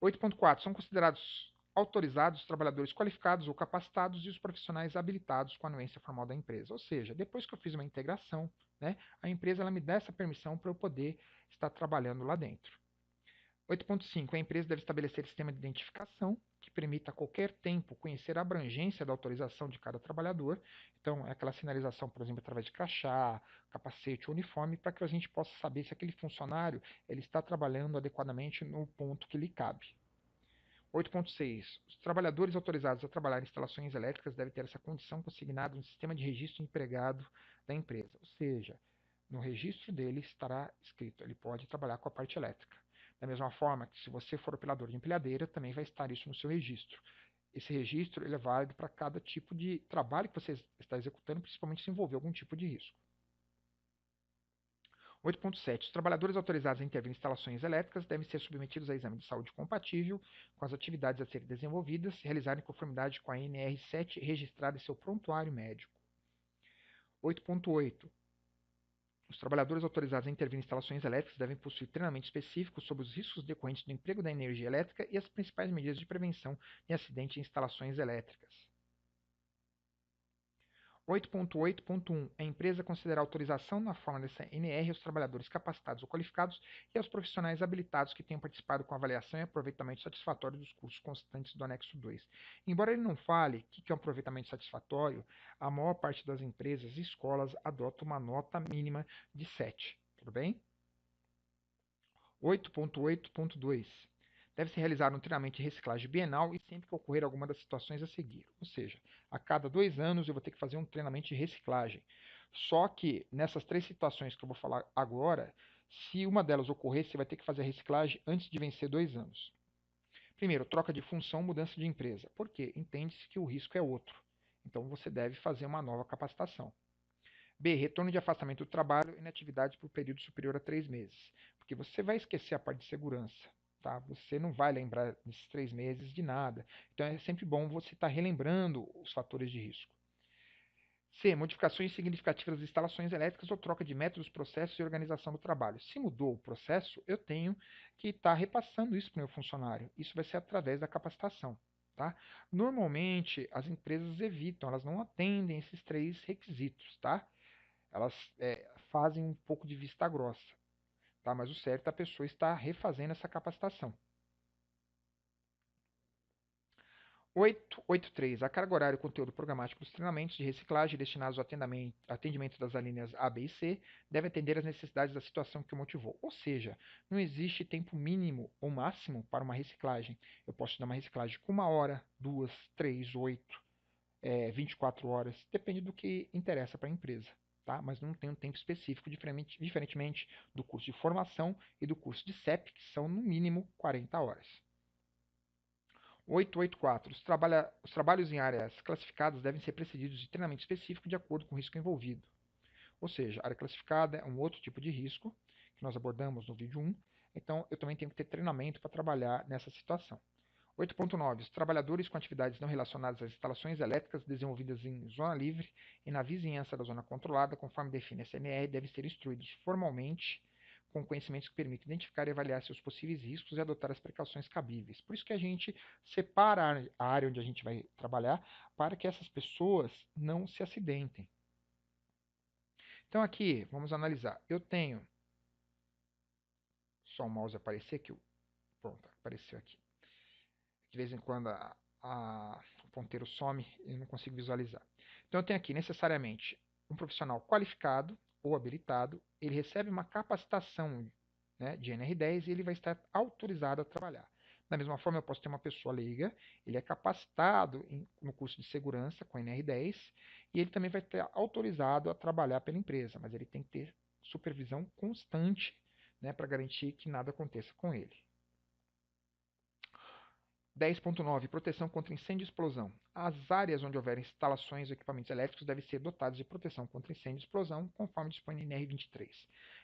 8.4. São considerados autorizados os trabalhadores qualificados ou capacitados e os profissionais habilitados com a anuência formal da empresa. Ou seja, depois que eu fiz uma integração, né, a empresa ela me dá essa permissão para eu poder estar trabalhando lá dentro. 8.5. A empresa deve estabelecer sistema de identificação que permita a qualquer tempo conhecer a abrangência da autorização de cada trabalhador. Então, é aquela sinalização, por exemplo, através de crachá, capacete ou uniforme, para que a gente possa saber se aquele funcionário ele está trabalhando adequadamente no ponto que lhe cabe. 8.6. Os trabalhadores autorizados a trabalhar em instalações elétricas devem ter essa condição consignada no sistema de registro empregado da empresa. Ou seja, no registro dele estará escrito, ele pode trabalhar com a parte elétrica. Da mesma forma que se você for operador de empilhadeira, também vai estar isso no seu registro. Esse registro ele é válido para cada tipo de trabalho que você está executando, principalmente se envolver algum tipo de risco. 8.7. Os trabalhadores autorizados a intervir em instalações elétricas devem ser submetidos a exame de saúde compatível com as atividades a serem desenvolvidas e realizar em conformidade com a NR7 registrada em seu prontuário médico. 8.8. Os trabalhadores autorizados a intervir em instalações elétricas devem possuir treinamento específico sobre os riscos decorrentes do emprego da energia elétrica e as principais medidas de prevenção de acidente em instalações elétricas. 8.8.1. A empresa considerará autorização na forma dessa NR aos trabalhadores capacitados ou qualificados e aos profissionais habilitados que tenham participado com avaliação e aproveitamento satisfatório dos cursos constantes do anexo 2. Embora ele não fale o que é um aproveitamento satisfatório, a maior parte das empresas e escolas adota uma nota mínima de 7. Tudo bem? 8.8.2. Deve-se realizar um treinamento de reciclagem bienal e sempre que ocorrer alguma das situações a seguir. Ou seja, a cada 2 anos eu vou ter que fazer um treinamento de reciclagem. Só que nessas 3 situações que eu vou falar agora, se uma delas ocorrer, você vai ter que fazer a reciclagem antes de vencer 2 anos. Primeiro, troca de função, mudança de empresa. Por quê? Entende-se que o risco é outro. Então você deve fazer uma nova capacitação. B. Retorno de afastamento do trabalho e inatividade por período superior a 3 meses. Porque você vai esquecer a parte de segurança. Tá? Você não vai lembrar nesses 3 meses de nada. Então é sempre bom você estar relembrando os fatores de risco. C. Modificações significativas das instalações elétricas ou troca de métodos, processos e organização do trabalho. Se mudou o processo, eu tenho que estar repassando isso para o meu funcionário. Isso vai ser através da capacitação. Tá? Normalmente, as empresas evitam, elas não atendem esses 3 requisitos. Tá? Elas fazem um pouco de vista grossa, tá? Mas o certo é a pessoa estar refazendo essa capacitação. 8.8.3. A carga horária e o conteúdo programático dos treinamentos de reciclagem destinados ao atendimento das alíneas A, B e C deve atender às necessidades da situação que o motivou. Ou seja, não existe tempo mínimo ou máximo para uma reciclagem. Eu posso dar uma reciclagem com 1 hora, 2, 3, 8, 24 horas, depende do que interessa para a empresa. Tá? Mas não tem um tempo específico, diferentemente do curso de formação e do curso de CEP, que são no mínimo 40 horas. 8.8.4. Os trabalhos em áreas classificadas devem ser precedidos de treinamento específico de acordo com o risco envolvido. Ou seja, a área classificada é um outro tipo de risco que nós abordamos no vídeo 1, então eu também tenho que ter treinamento para trabalhar nessa situação. 8.9. Os trabalhadores com atividades não relacionadas às instalações elétricas desenvolvidas em zona livre e na vizinhança da zona controlada, conforme define a CNR, devem ser instruídos formalmente com conhecimentos que permitam identificar e avaliar seus possíveis riscos e adotar as precauções cabíveis. Por isso que a gente separa a área onde a gente vai trabalhar para que essas pessoas não se acidentem. Então aqui, vamos analisar. Eu tenho só o mouse aparecer aqui. Pronto, apareceu aqui. De vez em quando o ponteiro some e não consigo visualizar. Então eu tenho aqui necessariamente um profissional qualificado ou habilitado, ele recebe uma capacitação, né, de NR10 e ele vai estar autorizado a trabalhar. Da mesma forma, eu posso ter uma pessoa leiga, ele é capacitado no curso de segurança com NR10 e ele também vai ter autorizado a trabalhar pela empresa, mas ele tem que ter supervisão constante, né, para garantir que nada aconteça com ele. 10.9. Proteção contra incêndio e explosão. As áreas onde houver instalações ou equipamentos elétricos devem ser dotadas de proteção contra incêndio e explosão, conforme dispõe a NR23.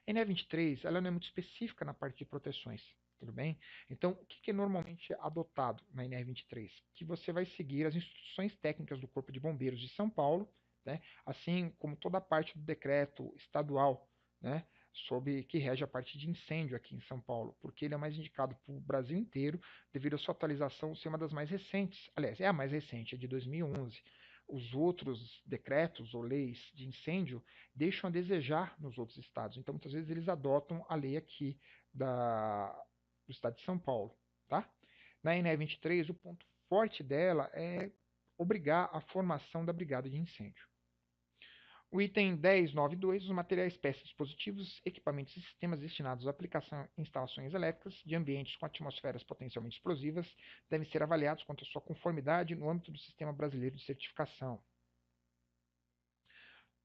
A NR23 ela não é muito específica na parte de proteções, tudo bem? Então, o que é normalmente adotado na NR23? Que você vai seguir as instruções técnicas do Corpo de Bombeiros de São Paulo, né? Assim como toda a parte do decreto estadual, né, sobre que rege a parte de incêndio aqui em São Paulo, porque ele é mais indicado para o Brasil inteiro, devido à sua atualização ser uma das mais recentes. Aliás, é a mais recente, é de 2011. Os outros decretos ou leis de incêndio deixam a desejar nos outros estados. Então, muitas vezes, eles adotam a lei aqui do estado de São Paulo. Tá? Na NE23, o ponto forte dela é obrigar a formação da brigada de incêndio. O item 10.9.2, os materiais, peças, dispositivos, equipamentos e sistemas destinados à aplicação em instalações elétricas de ambientes com atmosferas potencialmente explosivas devem ser avaliados quanto à sua conformidade no âmbito do Sistema Brasileiro de Certificação.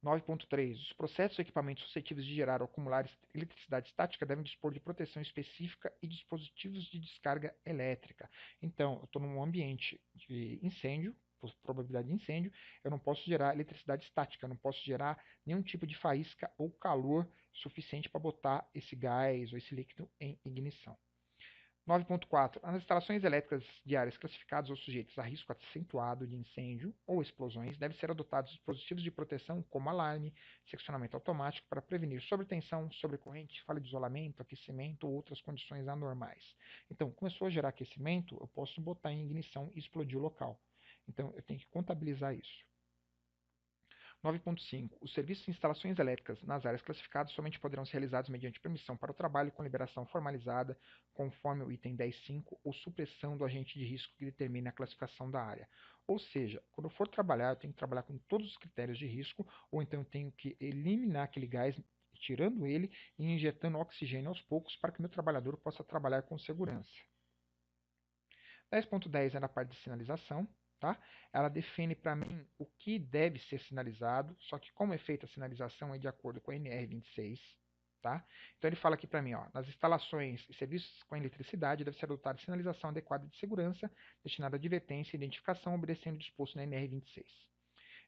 9.3. Os processos ou equipamentos suscetíveis de gerar ou acumular eletricidade estática devem dispor de proteção específica e dispositivos de descarga elétrica. Então, eu estou num ambiente de incêndio, probabilidade de incêndio, eu não posso gerar eletricidade estática, eu não posso gerar nenhum tipo de faísca ou calor suficiente para botar esse gás ou esse líquido em ignição. 9.4. As instalações elétricas de áreas classificadas ou sujeitas a risco acentuado de incêndio ou explosões devem ser adotados dispositivos de proteção como alarme, seccionamento automático para prevenir sobretensão, sobrecorrente, falha de isolamento, aquecimento ou outras condições anormais. Então, começou a gerar aquecimento, eu posso botar em ignição e explodir o local. Então, eu tenho que contabilizar isso. 9.5. Os serviços de instalações elétricas nas áreas classificadas somente poderão ser realizados mediante permissão para o trabalho com liberação formalizada, conforme o item 10.5, ou supressão do agente de risco que determine a classificação da área. Ou seja, quando eu for trabalhar, eu tenho que trabalhar com todos os critérios de risco, ou então eu tenho que eliminar aquele gás, tirando ele e injetando oxigênio aos poucos para que meu trabalhador possa trabalhar com segurança. 10.10 é na parte de sinalização. Tá? Ela define para mim o que deve ser sinalizado, só que como é feita a sinalização é de acordo com a NR26. Tá? Então ele fala aqui para mim, ó, nas instalações e serviços com eletricidade deve ser adotada sinalização adequada de segurança, destinada a advertência e identificação, obedecendo o disposto na NR26.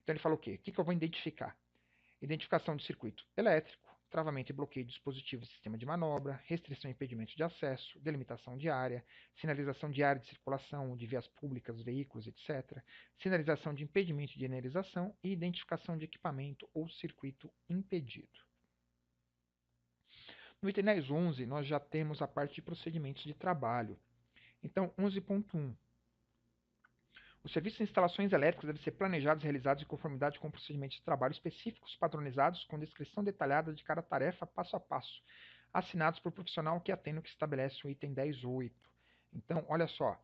Então ele fala o quê? O que eu vou identificar? Identificação de circuito elétrico, travamento e bloqueio de dispositivos e sistema de manobra, restrição e impedimento de acesso, delimitação de área, sinalização de área de circulação, de vias públicas, veículos, etc., sinalização de impedimento de enerização e identificação de equipamento ou circuito impedido. No item 10.11, nós já temos a parte de procedimentos de trabalho. Então, 11.1. Os serviços de instalações elétricas devem ser planejados e realizados em conformidade com procedimentos de trabalho específicos, padronizados, com descrição detalhada de cada tarefa passo a passo, assinados por profissional que atenda o que estabelece o item 10.8. Então, olha só,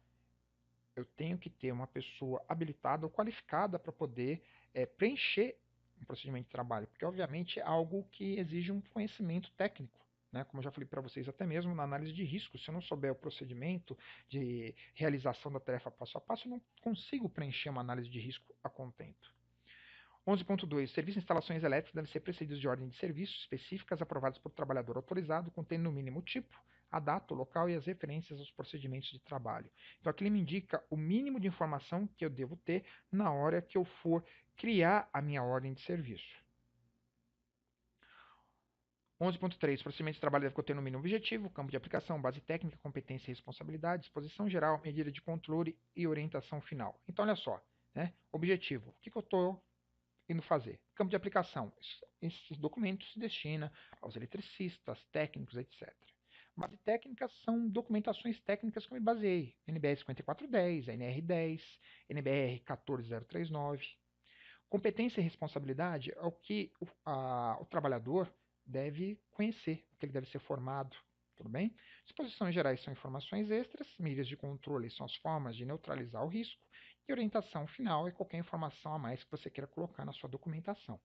eu tenho que ter uma pessoa habilitada ou qualificada para poder preencher um procedimento de trabalho, porque obviamente é algo que exige um conhecimento técnico. Né? Como eu já falei para vocês, até mesmo na análise de risco, se eu não souber o procedimento de realização da tarefa passo a passo, eu não consigo preencher uma análise de risco a contento. 11.2. Serviços de instalações elétricas devem ser precedidos de ordem de serviço específicas aprovadas por trabalhador autorizado, contendo no mínimo o tipo, a data, o local e as referências aos procedimentos de trabalho. Então aqui ele me indica o mínimo de informação que eu devo ter na hora que eu for criar a minha ordem de serviço. 11.3. Procedimento de trabalho deve conter no mínimo objetivo, campo de aplicação, base técnica, competência e responsabilidade, disposição geral, medida de controle e orientação final. Então, olha só, né? Objetivo. O que eu estou indo fazer? Campo de aplicação. Esses documentos se destinam aos eletricistas, técnicos, etc. Base técnica são documentações técnicas que eu me baseei. NBR 5410, NR10, NBR 14039. Competência e responsabilidade é o que o trabalhador deve conhecer, o que ele deve ser formado, tudo bem? Disposições gerais são informações extras, medidas de controle são as formas de neutralizar o risco, e orientação final é qualquer informação a mais que você queira colocar na sua documentação.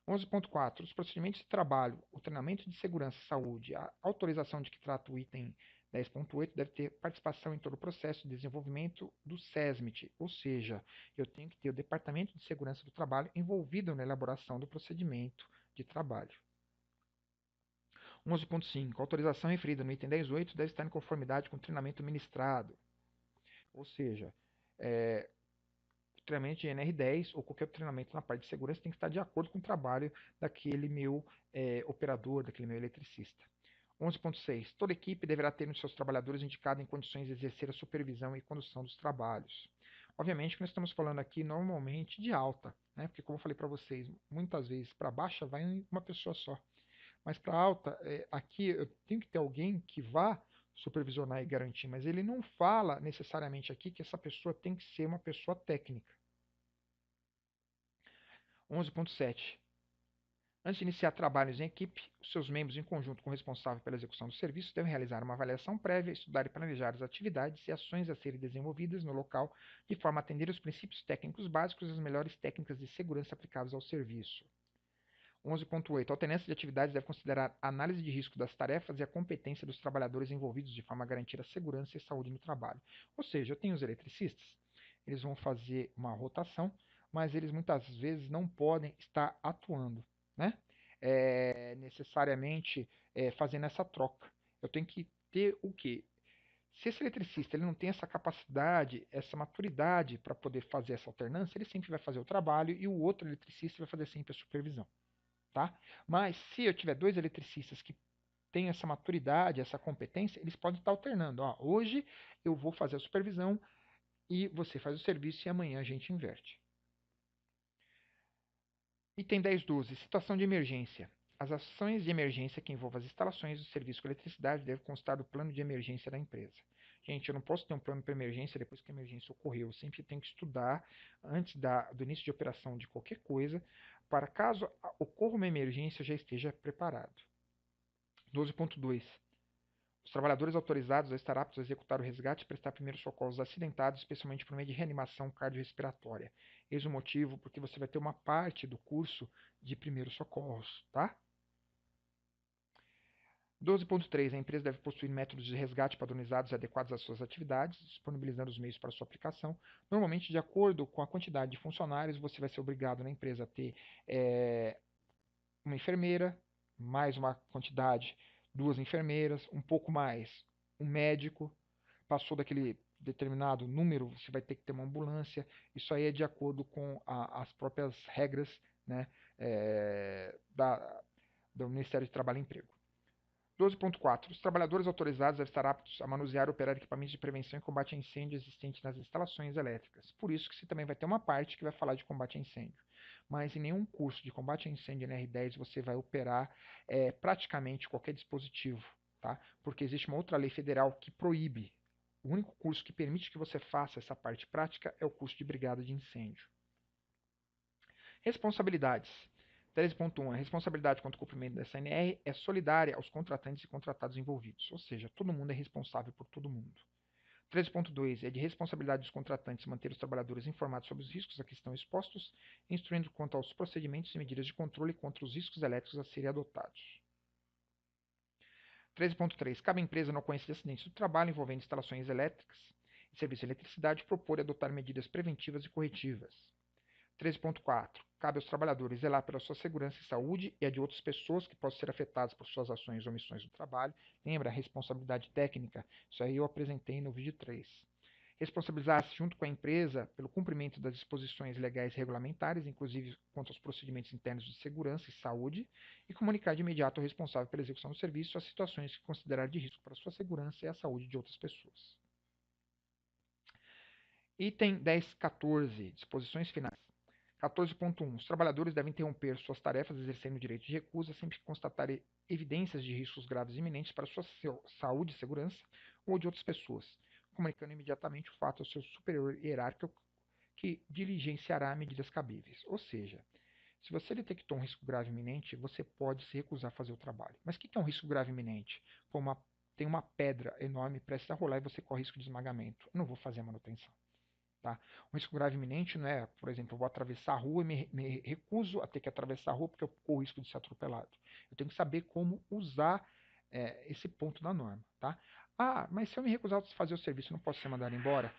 11.4. Os procedimentos de trabalho, o treinamento de segurança e saúde, a autorização de que trata o item 10.8 deve ter participação em todo o processo de desenvolvimento do SESMIT, ou seja, eu tenho que ter o Departamento de Segurança do Trabalho envolvido na elaboração do procedimento de trabalho. 11.5. A autorização referida no item 10.8 deve estar em conformidade com o treinamento ministrado, ou seja, o treinamento de NR10 ou qualquer treinamento na parte de segurança tem que estar de acordo com o trabalho daquele meu operador, daquele meu eletricista. 11.6. Toda equipe deverá ter nos seus trabalhadores indicado em condições de exercer a supervisão e condução dos trabalhos. Obviamente que nós estamos falando aqui normalmente de alta, né? Porque como eu falei para vocês, muitas vezes para baixa vai uma pessoa só. Mas para alta, aqui eu tenho que ter alguém que vá supervisionar e garantir, mas ele não fala necessariamente aqui que essa pessoa tem que ser uma pessoa técnica. 11.7. Antes de iniciar trabalhos em equipe, os seus membros, em conjunto com o responsável pela execução do serviço, devem realizar uma avaliação prévia, estudar e planejar as atividades e ações a serem desenvolvidas no local, de forma a atender os princípios técnicos básicos e as melhores técnicas de segurança aplicáveis ao serviço. 11.8. A alternância de atividades deve considerar a análise de risco das tarefas e a competência dos trabalhadores envolvidos de forma a garantir a segurança e saúde no trabalho. Ou seja, eu tenho os eletricistas, eles vão fazer uma rotação, mas eles muitas vezes não podem estar atuando, né? Necessariamente fazendo essa troca. Eu tenho que ter o quê? Se esse eletricista ele não tem essa capacidade, essa maturidade para poder fazer essa alternância, ele sempre vai fazer o trabalho e o outro eletricista vai fazer sempre a supervisão. Tá? Mas se eu tiver dois eletricistas que têm essa maturidade, essa competência, eles podem estar alternando. Ó, hoje eu vou fazer a supervisão e você faz o serviço e amanhã a gente inverte. Item 10.12. Situação de emergência. As ações de emergência que envolvam as instalações do serviço com eletricidade devem constar do plano de emergência da empresa. Gente, eu não posso ter um plano para emergência depois que a emergência ocorreu. Eu sempre tenho que estudar antes do início de operação de qualquer coisa, para caso ocorra uma emergência, eu já esteja preparado. 12.2. Os trabalhadores autorizados a estar aptos a executar o resgate e prestar primeiros socorros aos acidentados, especialmente por meio de reanimação cardiorrespiratória. Eis o motivo porque você vai ter uma parte do curso de primeiros socorros, tá? 12.3. A empresa deve possuir métodos de resgate padronizados e adequados às suas atividades, disponibilizando os meios para sua aplicação. Normalmente, de acordo com a quantidade de funcionários, você vai ser obrigado na empresa a ter uma enfermeira, mais uma quantidade, duas enfermeiras, um pouco mais, um médico. Passou daquele determinado número, você vai ter que ter uma ambulância. Isso aí é de acordo com as próprias regras, né, do Ministério de Trabalho e Emprego. 12.4. Os trabalhadores autorizados devem estar aptos a manusear e operar equipamentos de prevenção e combate a incêndio existentes nas instalações elétricas. Por isso que você também vai ter uma parte que vai falar de combate a incêndio. Mas em nenhum curso de combate a incêndio NR10 você vai operar praticamente qualquer dispositivo, tá? Porque existe uma outra lei federal que proíbe. O único curso que permite que você faça essa parte prática é o curso de brigada de incêndio. Responsabilidades. 13.1. A responsabilidade quanto ao cumprimento da SNR é solidária aos contratantes e contratados envolvidos, ou seja, todo mundo é responsável por todo mundo. 13.2. É de responsabilidade dos contratantes manter os trabalhadores informados sobre os riscos a que estão expostos, instruindo quanto aos procedimentos e medidas de controle contra os riscos elétricos a serem adotados. 13.3. Cabe à empresa, na ocorrência de acidentes do trabalho envolvendo instalações elétricas e serviço de eletricidade, propor e adotar medidas preventivas e corretivas. 13.4. Cabe aos trabalhadores zelar pela sua segurança e saúde e a de outras pessoas que possam ser afetadas por suas ações ou omissões no trabalho. Lembra a responsabilidade técnica? Isso aí eu apresentei no vídeo 3. Responsabilizar-se junto com a empresa pelo cumprimento das disposições legais e regulamentares, inclusive quanto aos procedimentos internos de segurança e saúde, e comunicar de imediato ao responsável pela execução do serviço as situações que considerar de risco para a sua segurança e a saúde de outras pessoas. Item 10.14. Disposições finais. 14.1. Os trabalhadores devem interromper suas tarefas exercendo o direito de recusa sempre que constatarem evidências de riscos graves iminentes para sua saúde e segurança ou de outras pessoas, comunicando imediatamente o fato ao seu superior hierárquico que diligenciará medidas cabíveis. Ou seja, se você detectou um risco grave iminente, você pode se recusar a fazer o trabalho. Mas o que é um risco grave iminente? Tem uma pedra enorme prestes a rolar e você corre risco de esmagamento. Eu não vou fazer a manutenção. Tá? Um risco grave iminente não é, por exemplo, eu vou atravessar a rua e me recuso a ter que atravessar a rua porque eu corro o risco de ser atropelado. Eu tenho que saber como usar esse ponto da norma. Tá? Ah, mas se eu me recusar a fazer o serviço, eu não posso ser mandado embora?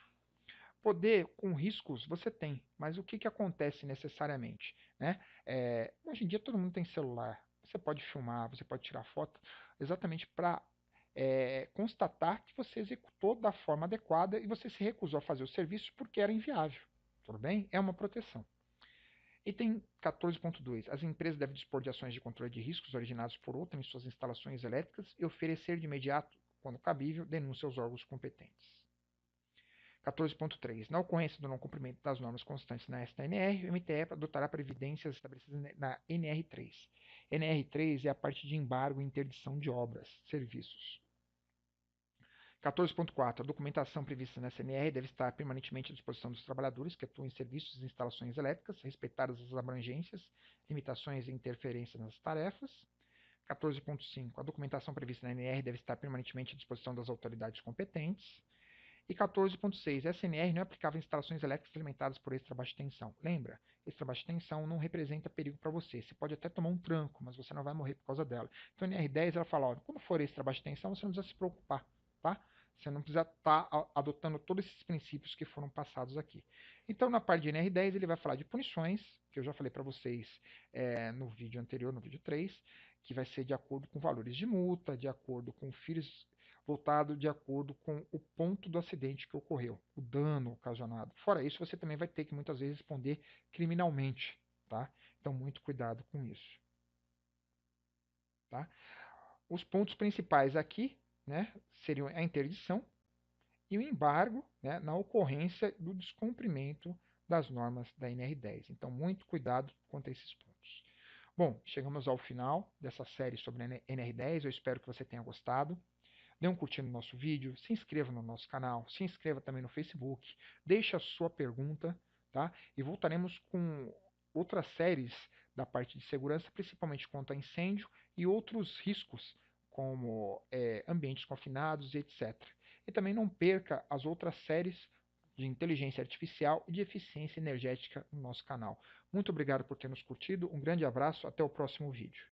Poder com riscos você tem, mas o que acontece necessariamente? Né? Hoje em dia todo mundo tem celular, você pode filmar, você pode tirar foto, exatamente para constatar que você executou da forma adequada e você se recusou a fazer o serviço porque era inviável. Tudo bem? É uma proteção. Item 14.2. As empresas devem dispor de ações de controle de riscos originados por outra em suas instalações elétricas e oferecer de imediato, quando cabível, denúncia aos órgãos competentes. 14.3. Na ocorrência do não cumprimento das normas constantes na STNR, o MTE adotará providências estabelecidas na NR3. NR3 é a parte de embargo e interdição de obras, serviços. 14.4. A documentação prevista na SNR deve estar permanentemente à disposição dos trabalhadores que atuam em serviços e instalações elétricas, respeitadas as abrangências, limitações e interferências nas tarefas. 14.5. A documentação prevista na NR deve estar permanentemente à disposição das autoridades competentes. E 14.6. A SNR não é aplicável em instalações elétricas alimentadas por extra baixa tensão. Lembra? Extra baixa tensão não representa perigo para você. Você pode até tomar um tranco, mas você não vai morrer por causa dela. Então, a NR10 ela fala, ó, quando for extra baixa tensão, você não precisa se preocupar, tá? Você não precisa estar adotando todos esses princípios que foram passados aqui. Então, na parte de NR10, ele vai falar de punições, que eu já falei para vocês no vídeo anterior, no vídeo 3, que vai ser de acordo com valores de multa, de acordo com filhos voltado de acordo com o ponto do acidente que ocorreu, o dano ocasionado. Fora isso, você também vai ter que muitas vezes responder criminalmente, tá? Então, muito cuidado com isso, tá? Os pontos principais aqui, né, seriam a interdição e o embargo, né, na ocorrência do descumprimento das normas da NR10. Então, muito cuidado quanto a esses pontos. Bom, chegamos ao final dessa série sobre a NR10. Eu espero que você tenha gostado. Dê um curtir no nosso vídeo, se inscreva no nosso canal, se inscreva também no Facebook, deixe a sua pergunta, tá? E voltaremos com outras séries da parte de segurança, principalmente quanto a incêndio e outros riscos, como ambientes confinados e etc. E também não perca as outras séries de inteligência artificial e de eficiência energética no nosso canal. Muito obrigado por ter nos curtido, um grande abraço, até o próximo vídeo.